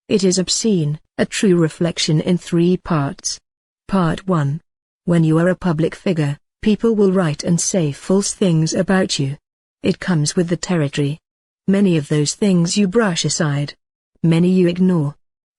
It is Obscene, a true reflection in 3 parts. Part 1. When you are a public figure, people will write and say false things about you. It comes with the territory. Many of those things you brush aside. Many you ignore.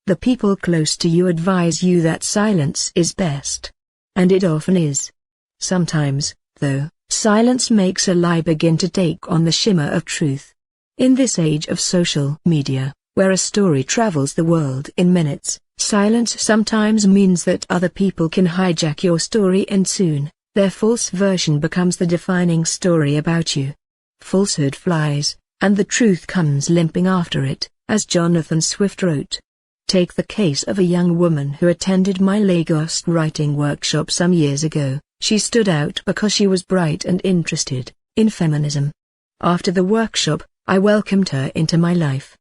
The people close to you advise you that silence is best. And it often is. Sometimes, though, silence makes a lie begin to take on the shimmer of truth. In this age of social media, where a story travels the world in minutes, silence sometimes means that other people can hijack your story and soon, their false version becomes the defining story about you. Falsehood flies, and the truth comes limping after it, as Jonathan Swift wrote. Take the case of a young woman who attended my Lagos writing workshop some years ago. She stood out because she was bright and interested in feminism. After the workshop, I welcomed her into my life.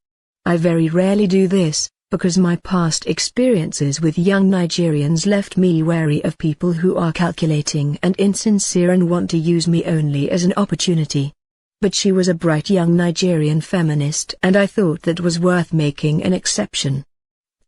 I very rarely do this, because my past experiences with young Nigerians left me wary of people who are calculating and insincere and want to use me only as an opportunity. But she was a bright young Nigerian feminist and I thought that was worth making an exception.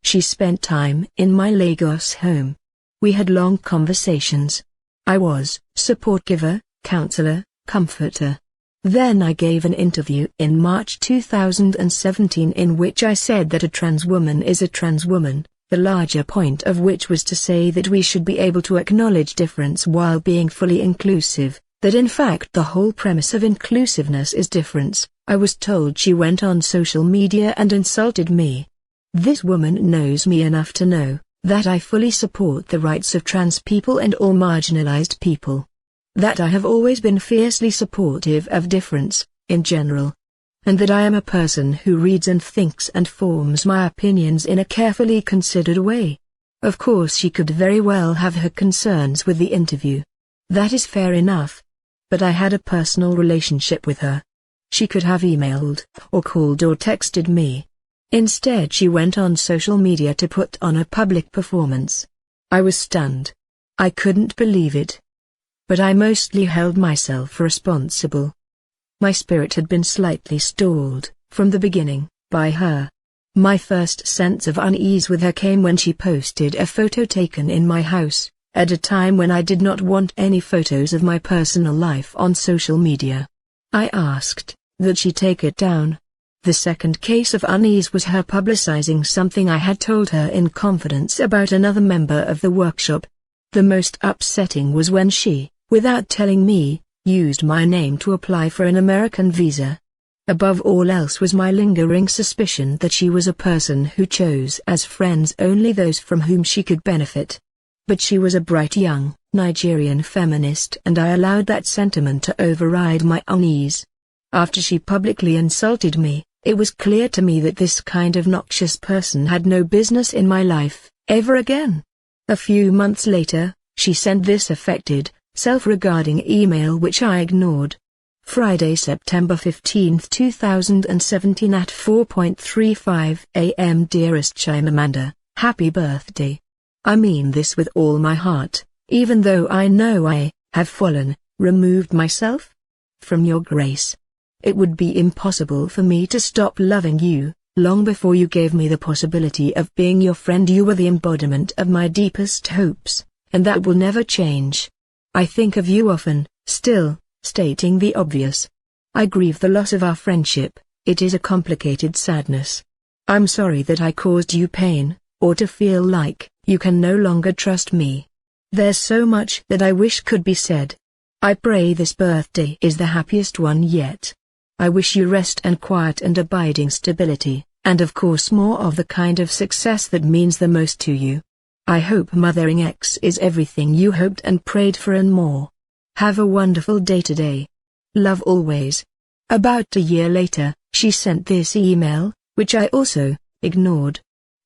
She spent time in my Lagos home. We had long conversations. I was support giver, counselor, comforter. Then I gave an interview in March 2017 in which I said that a trans woman is a trans woman, the larger point of which was to say that we should be able to acknowledge difference while being fully inclusive, that in fact the whole premise of inclusiveness is difference. I was told she went on social media and insulted me. This woman knows me enough to know that I fully support the rights of trans people and all marginalized people. That I have always been fiercely supportive of difference, in general. And that I am a person who reads and thinks and forms my opinions in a carefully considered way. Of course she could very well have her concerns with the interview. That is fair enough. But I had a personal relationship with her. She could have emailed, or called or texted me. Instead she went on social media to put on a public performance. I was stunned. I couldn't believe it. But I mostly held myself responsible. My spirit had been slightly stalled, from the beginning, by her. My first sense of unease with her came when she posted a photo taken in my house, at a time when I did not want any photos of my personal life on social media. I asked that she take it down. The second case of unease was her publicizing something I had told her in confidence about another member of the workshop. The most upsetting was when she, without telling me, used my name to apply for an American visa. Above all else was my lingering suspicion that she was a person who chose as friends only those from whom she could benefit. But she was a bright young Nigerian feminist and I allowed that sentiment to override my unease. After she publicly insulted me, it was clear to me that this kind of noxious person had no business in my life, ever again. A few months later, she sent this affected, self-regarding email which I ignored. Friday, September 15, 2017 at 4:35 a.m. Dearest Chimamanda, happy birthday. I mean this with all my heart, even though I know I have fallen, removed myself from your grace. It would be impossible for me to stop loving you. Long before you gave me the possibility of being your friend, you were the embodiment of my deepest hopes, and that will never change. I think of you often, still, stating the obvious. I grieve the loss of our friendship. It is a complicated sadness. I'm sorry that I caused you pain, or to feel like you can no longer trust me. There's so much that I wish could be said. I pray this birthday is the happiest one yet. I wish you rest and quiet and abiding stability, and of course more of the kind of success that means the most to you. I hope Mothering X is everything you hoped and prayed for and more. Have a wonderful day today. Love always. About a year later, she sent this email, which I also ignored.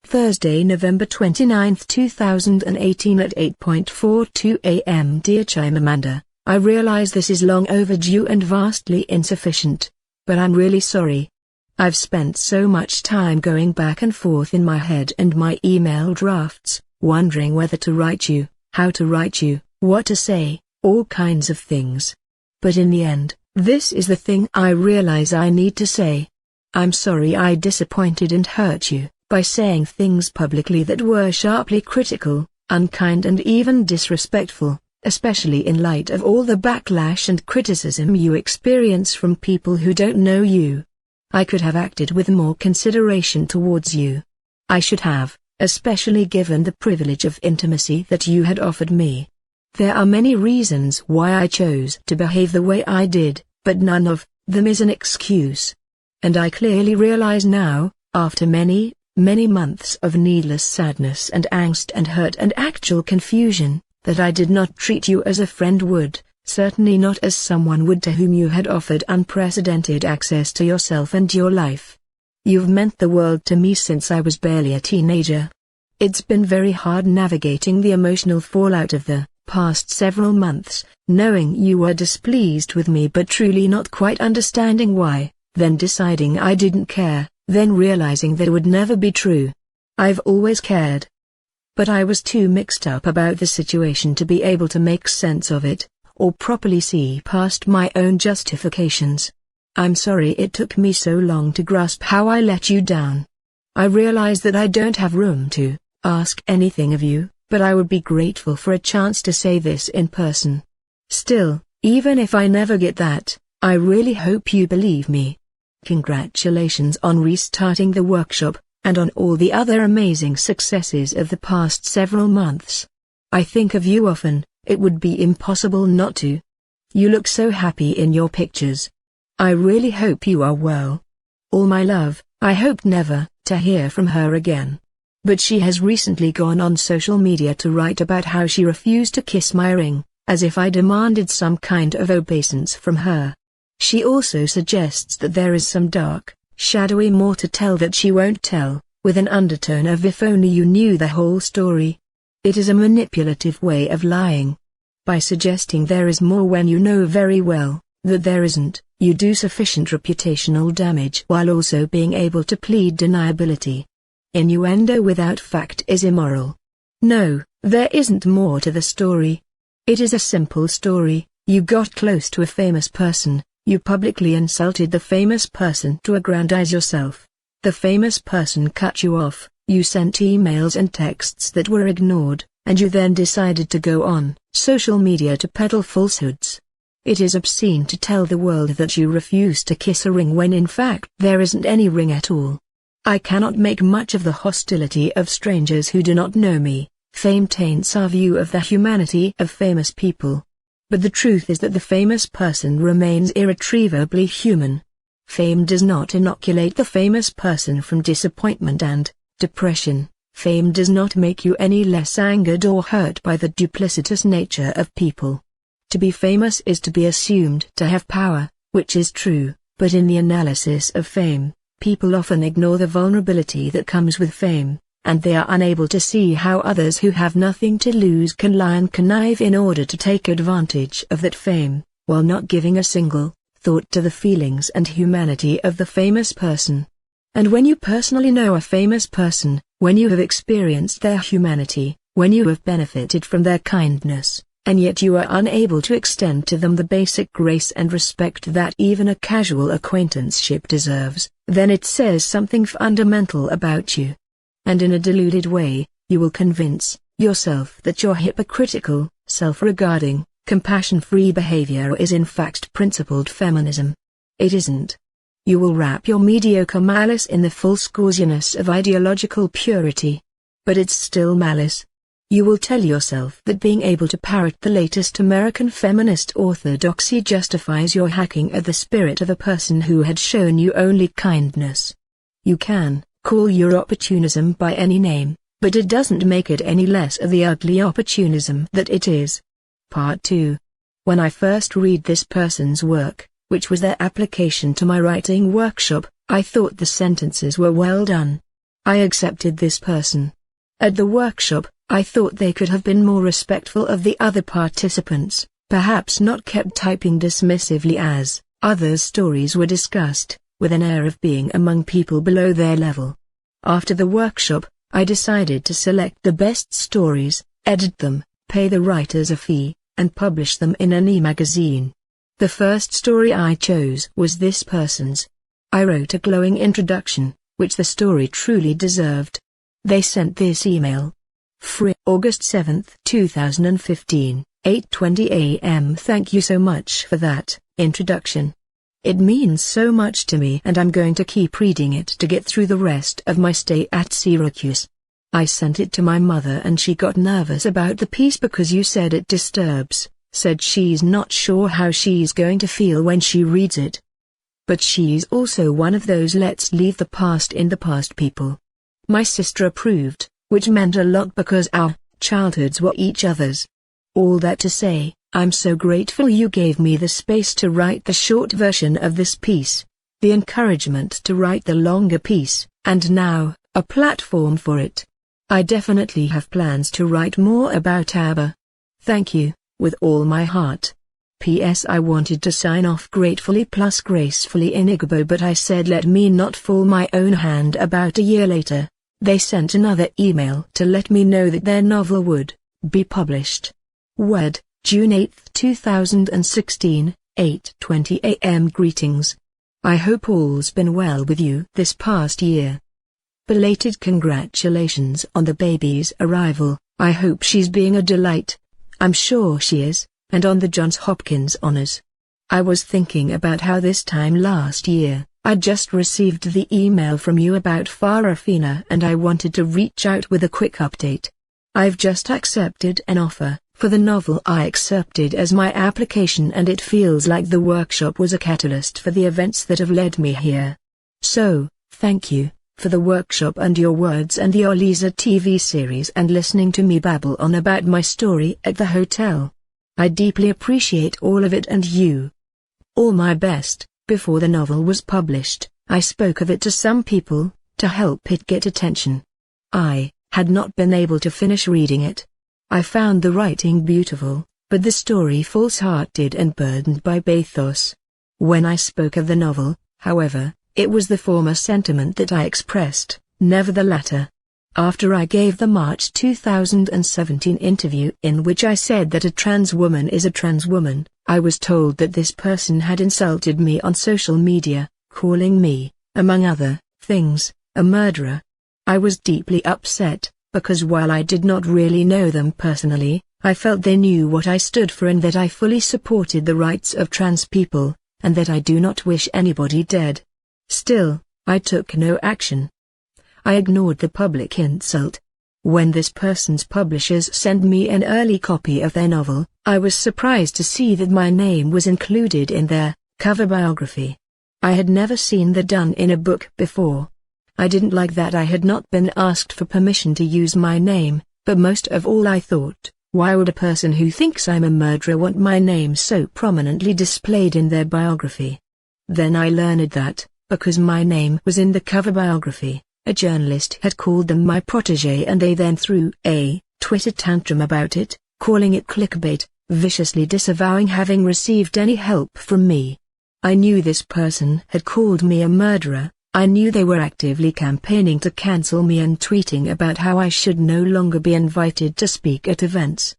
Thursday, November 29, 2018 at 8:42 a.m. Dear Chimamanda, I realize this is long overdue and vastly insufficient. But I'm really sorry. I've spent so much time going back and forth in my head and my email drafts, wondering whether to write you, how to write you, what to say, all kinds of things. But in the end, this is the thing I realize I need to say. I'm sorry I disappointed and hurt you, by saying things publicly that were sharply critical, unkind and even disrespectful, especially in light of all the backlash and criticism you experience from people who don't know you. I could have acted with more consideration towards you. I should have, especially given the privilege of intimacy that you had offered me. There are many reasons why I chose to behave the way I did, but none of them is an excuse. And I clearly realize now, after many, many months of needless sadness and angst and hurt and actual confusion, that I did not treat you as a friend would, certainly not as someone would to whom you had offered unprecedented access to yourself and your life. You've meant the world to me since I was barely a teenager. It's been very hard navigating the emotional fallout of the past several months, knowing you were displeased with me but truly not quite understanding why, then deciding I didn't care, then realizing that it would never be true. I've always cared. But I was too mixed up about the situation to be able to make sense of it, or properly see past my own justifications. I'm sorry it took me so long to grasp how I let you down. I realize that I don't have room to ask anything of you, but I would be grateful for a chance to say this in person. Still, even if I never get that, I really hope you believe me. Congratulations on restarting the workshop, and on all the other amazing successes of the past several months. I think of you often, it would be impossible not to. You look so happy in your pictures. I really hope you are well. All my love. I hope never to hear from her again. But she has recently gone on social media to write about how she refused to kiss my ring, as if I demanded some kind of obeisance from her. She also suggests that there is some dark, shadowy more to tell that she won't tell, with an undertone of if only you knew the whole story. It is a manipulative way of lying. By suggesting there is more when you know very well that there isn't, you do sufficient reputational damage while also being able to plead deniability. Innuendo without fact is immoral. No, there isn't more to the story. It is a simple story. You got close to a famous person, you publicly insulted the famous person to aggrandize yourself. The famous person cut you off, you sent emails and texts that were ignored, and you then decided to go on social media to peddle falsehoods. It is obscene to tell the world that you refuse to kiss a ring when in fact there isn't any ring at all. I cannot make much of the hostility of strangers who do not know me. Fame taints our view of the humanity of famous people. But the truth is that the famous person remains irretrievably human. Fame does not inoculate the famous person from disappointment and depression. Fame does not make you any less angered or hurt by the duplicitous nature of people. To be famous is to be assumed to have power, which is true, but in the analysis of fame, people often ignore the vulnerability that comes with fame, and they are unable to see how others who have nothing to lose can lie and connive in order to take advantage of that fame, while not giving a single thought to the feelings and humanity of the famous person. And when you personally know a famous person, when you have experienced their humanity, when you have benefited from their kindness, and yet you are unable to extend to them the basic grace and respect that even a casual acquaintanceship deserves, then it says something fundamental about you. And in a deluded way, you will convince yourself that your hypocritical, self-regarding, compassion-free behavior is in fact principled feminism. It isn't. You will wrap your mediocre malice in the false gauziness of ideological purity. But it's still malice. You will tell yourself that being able to parrot the latest American feminist orthodoxy justifies your hacking at the spirit of a person who had shown you only kindness. You can call your opportunism by any name, but it doesn't make it any less of the ugly opportunism that it is. Part 2. When I first read this person's work, which was their application to my writing workshop, I thought the sentences were well done. I accepted this person. At the workshop, I thought they could have been more respectful of the other participants, perhaps not kept typing dismissively as others' stories were discussed, with an air of being among people below their level. After the workshop, I decided to select the best stories, edit them, pay the writers a fee, and publish them in an e-magazine. The first story I chose was this person's. I wrote a glowing introduction, which the story truly deserved. They sent this email. Free, August 7, 2015, 8:20 a.m. Thank you so much for that introduction. It means so much to me, and I'm going to keep reading it to get through the rest of my stay at Syracuse. I sent it to my mother and she got nervous about the piece because you said it disturbs, said she's not sure how she's going to feel when she reads it. But she's also one of those let's leave the past in the past people. My sister approved, which meant a lot because our childhoods were each other's. All that to say, I'm so grateful you gave me the space to write the short version of this piece, the encouragement to write the longer piece, and now, a platform for it. I definitely have plans to write more about ABBA. Thank you, with all my heart. P.S. I wanted to sign off gratefully plus gracefully in Igbo, but I said let me not fall my own hand. About a year later, they sent another email to let me know that their novel would be published. Word, June 8, 2016, 8:20 a.m. Greetings. I hope all's been well with you this past year. Belated congratulations on the baby's arrival. I hope she's being a delight. I'm sure she is, and on the Johns Hopkins honors. I was thinking about how this time last year, I just received the email from you about Farafina and I wanted to reach out with a quick update. I've just accepted an offer for the novel I accepted as my application, and it feels like the workshop was a catalyst for the events that have led me here. So, thank you for the workshop and your words and the Oliza TV series and listening to me babble on about my story at the hotel. I deeply appreciate all of it and you. All my best. Before the novel was published, I spoke of it to some people, to help it get attention. I had not been able to finish reading it. I found the writing beautiful, but the story false-hearted and burdened by bathos. When I spoke of the novel, however, it was the former sentiment that I expressed, never the latter. After I gave the March 2017 interview in which I said that a trans woman is a trans woman, I was told that this person had insulted me on social media, calling me, among other things, a murderer. I was deeply upset, because while I did not really know them personally, I felt they knew what I stood for and that I fully supported the rights of trans people, and that I do not wish anybody dead. Still, I took no action. I ignored the public insult. When this person's publishers sent me an early copy of their novel, I was surprised to see that my name was included in their cover biography. I had never seen that done in a book before. I didn't like that I had not been asked for permission to use my name, but most of all I thought, why would a person who thinks I'm a murderer want my name so prominently displayed in their biography? Then I learned that, because my name was in the cover biography, a journalist had called them my protégé and they then threw a Twitter tantrum about it, calling it clickbait, viciously disavowing having received any help from me. I knew this person had called me a murderer. I knew they were actively campaigning to cancel me and tweeting about how I should no longer be invited to speak at events.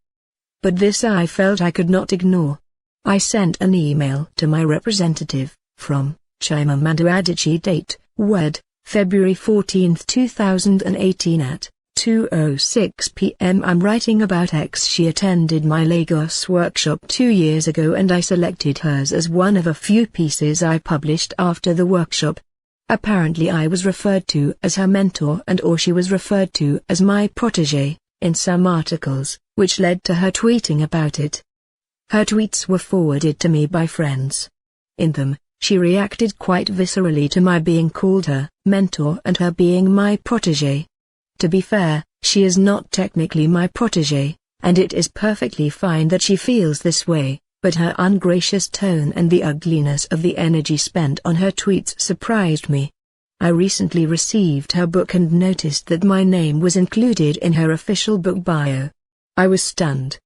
But this I felt I could not ignore. I sent an email to my representative, from Chimamanda Adichie, date, Word, February 14, 2018 at 2:06 p.m. I'm writing about X. She attended my Lagos workshop 2 years ago and I selected hers as one of a few pieces I published after the workshop. Apparently I was referred to as her mentor or she was referred to as my protégé, in some articles, which led to her tweeting about it. Her tweets were forwarded to me by friends. In them, she reacted quite viscerally to my being called her mentor and her being my protégé. To be fair, she is not technically my protégé, and it is perfectly fine that she feels this way. But her ungracious tone and the ugliness of the energy spent on her tweets surprised me. I recently received her book and noticed that my name was included in her official book bio. I was stunned.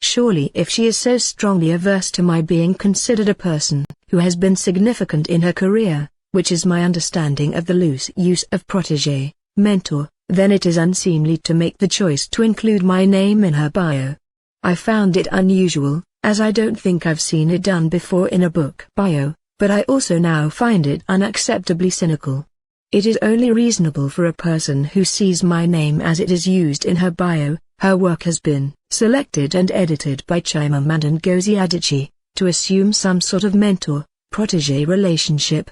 Surely if she is so strongly averse to my being considered a person who has been significant in her career, which is my understanding of the loose use of protégé, mentor, then it is unseemly to make the choice to include my name in her bio. I found it unusual, as I don't think I've seen it done before in a book bio, but I also now find it unacceptably cynical. It is only reasonable for a person who sees my name as it is used in her bio, her work has been selected and edited by Chimamanda Ngozi Adichie, to assume some sort of mentor-protege relationship.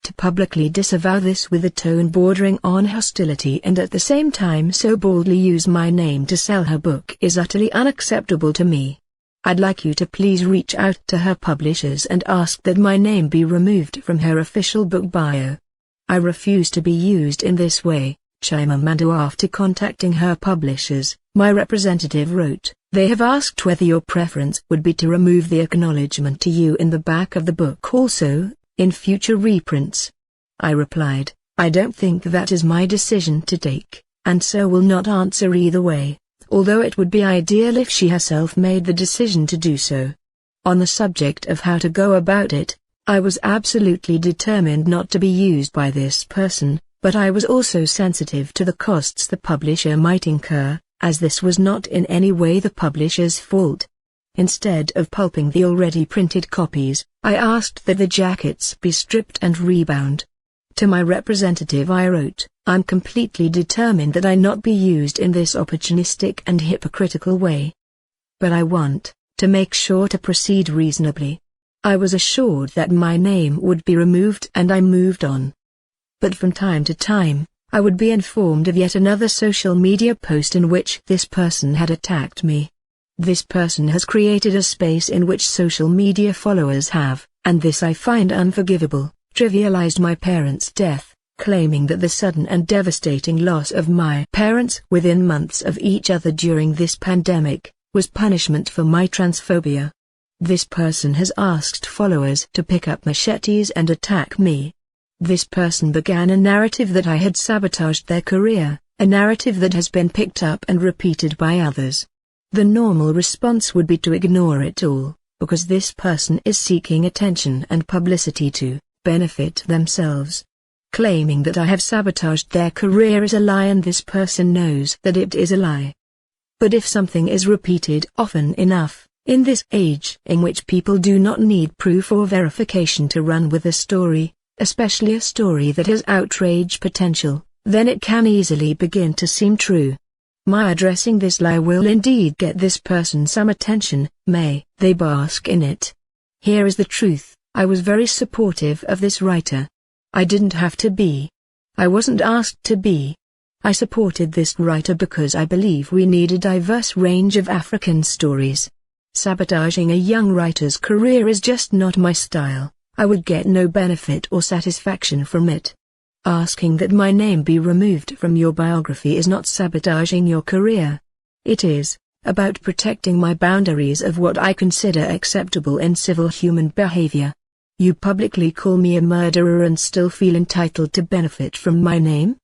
To publicly disavow this with a tone bordering on hostility and at the same time so boldly use my name to sell her book is utterly unacceptable to me. I'd like you to please reach out to her publishers and ask that my name be removed from her official book bio. I refuse to be used in this way, Chimamanda. After contacting her publishers, my representative wrote, "They have asked whether your preference would be to remove the acknowledgement to you in the back of the book also, in future reprints." I replied, "I don't think that is my decision to take, and so will not answer either way, although it would be ideal if she herself made the decision to do so." On the subject of how to go about it, I was absolutely determined not to be used by this person, but I was also sensitive to the costs the publisher might incur, as this was not in any way the publisher's fault. Instead of pulping the already printed copies, I asked that the jackets be stripped and rebound. To my representative I wrote, "I'm completely determined that I not be used in this opportunistic and hypocritical way. But I want to make sure to proceed reasonably." I was assured that my name would be removed and I moved on. But from time to time, I would be informed of yet another social media post in which this person had attacked me. This person has created a space in which social media followers have, and this I find unforgivable, trivialized my parents' death, claiming that the sudden and devastating loss of my parents within months of each other during this pandemic was punishment for my transphobia. This person has asked followers to pick up machetes and attack me. This person began a narrative that I had sabotaged their career, a narrative that has been picked up and repeated by others. The normal response would be to ignore it all, because this person is seeking attention and publicity to benefit themselves. Claiming that I have sabotaged their career is a lie, and this person knows that it is a lie. But if something is repeated often enough, in this age in which people do not need proof or verification to run with a story, especially a story that has outrage potential, then it can easily begin to seem true. My addressing this lie will indeed get this person some attention, may they bask in it. Here is the truth: I was very supportive of this writer. I didn't have to be. I wasn't asked to be. I supported this writer because I believe we need a diverse range of African stories. Sabotaging a young writer's career is just not my style. I would get no benefit or satisfaction from it. Asking that my name be removed from your biography is not sabotaging your career. It is about protecting my boundaries of what I consider acceptable in civil human behavior. You publicly call me a murderer and still feel entitled to benefit from my name?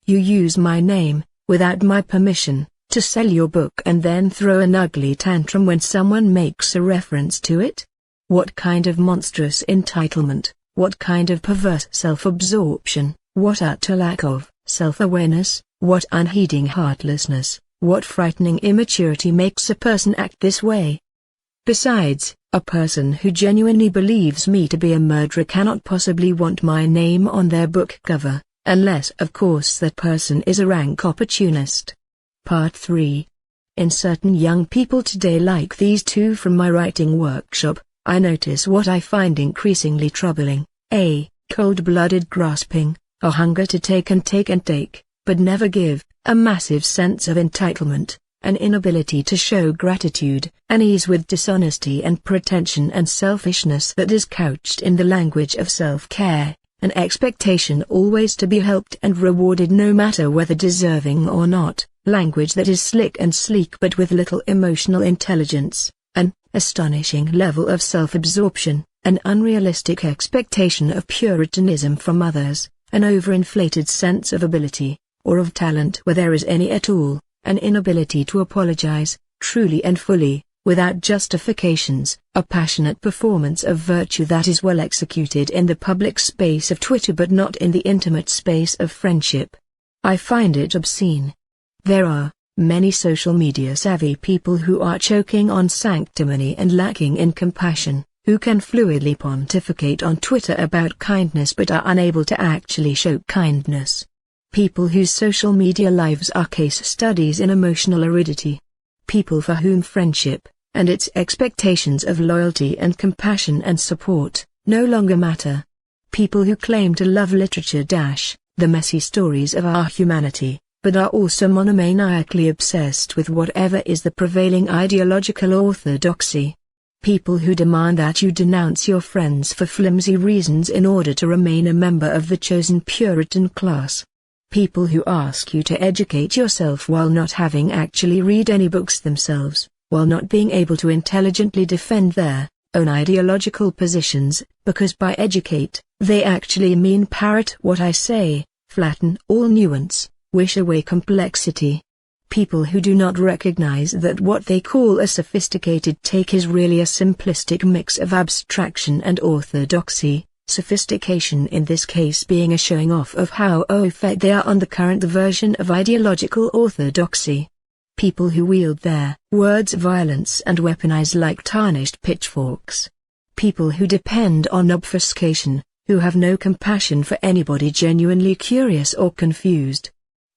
You use my name, without my permission, to sell your book and then throw an ugly tantrum when someone makes a reference to it? What kind of monstrous entitlement, what kind of perverse self-absorption, what utter lack of self-awareness, what unheeding heartlessness, what frightening immaturity makes a person act this way? Besides, a person who genuinely believes me to be a murderer cannot possibly want my name on their book cover, unless of course that person is a rank opportunist. Part 3. In certain young people today like these two from my writing workshop, I notice what I find increasingly troubling: a cold-blooded grasping, a hunger to take and take and take, but never give, a massive sense of entitlement, an inability to show gratitude, an ease with dishonesty and pretension and selfishness that is couched in the language of self-care, an expectation always to be helped and rewarded no matter whether deserving or not, language that is slick and sleek but with little emotional intelligence, an astonishing level of self-absorption, an unrealistic expectation of puritanism from others, an overinflated sense of ability, or of talent where there is any at all, an inability to apologize, truly and fully, without justifications, a passionate performance of virtue that is well executed in the public space of Twitter but not in the intimate space of friendship. I find it obscene. There are many social media savvy people who are choking on sanctimony and lacking in compassion, who can fluidly pontificate on Twitter about kindness but are unable to actually show kindness. People whose social media lives are case studies in emotional aridity. People for whom friendship, and its expectations of loyalty and compassion and support, no longer matter. People who claim to love literature the messy stories of our humanity, but are also monomaniacally obsessed with whatever is the prevailing ideological orthodoxy. People who demand that you denounce your friends for flimsy reasons in order to remain a member of the chosen Puritan class. People who ask you to educate yourself while not having actually read any books themselves, while not being able to intelligently defend their own ideological positions, because by educate, they actually mean parrot what I say, flatten all nuance, wish away complexity. People who do not recognize that what they call a sophisticated take is really a simplistic mix of abstraction and orthodoxy, sophistication in this case being a showing off of how au fait they are on the current version of ideological orthodoxy. People who wield their words violence and weaponize like tarnished pitchforks. People who depend on obfuscation, who have no compassion for anybody genuinely curious or confused.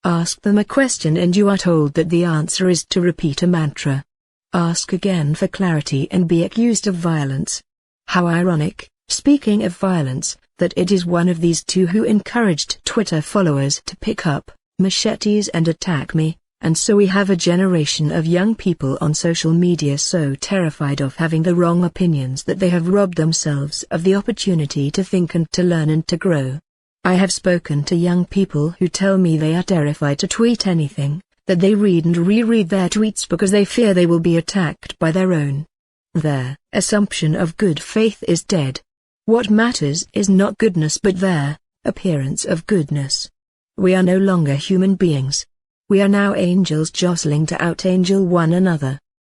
Ask them a question and you are told that the answer is to repeat a mantra. Ask again for clarity and be accused of violence. How ironic, speaking of violence, that it is one of these two who encouraged Twitter followers to pick up machetes and attack me, and so we have a generation of young people on social media so terrified of having the wrong opinions that they have robbed themselves of the opportunity to think and to learn and to grow. I have spoken to young people who tell me they are terrified to tweet anything, that they read and reread their tweets because they fear they will be attacked by their own. Their assumption of good faith is dead. What matters is not goodness but their appearance of goodness. We are no longer human beings. We are now angels jostling to out-angel one another.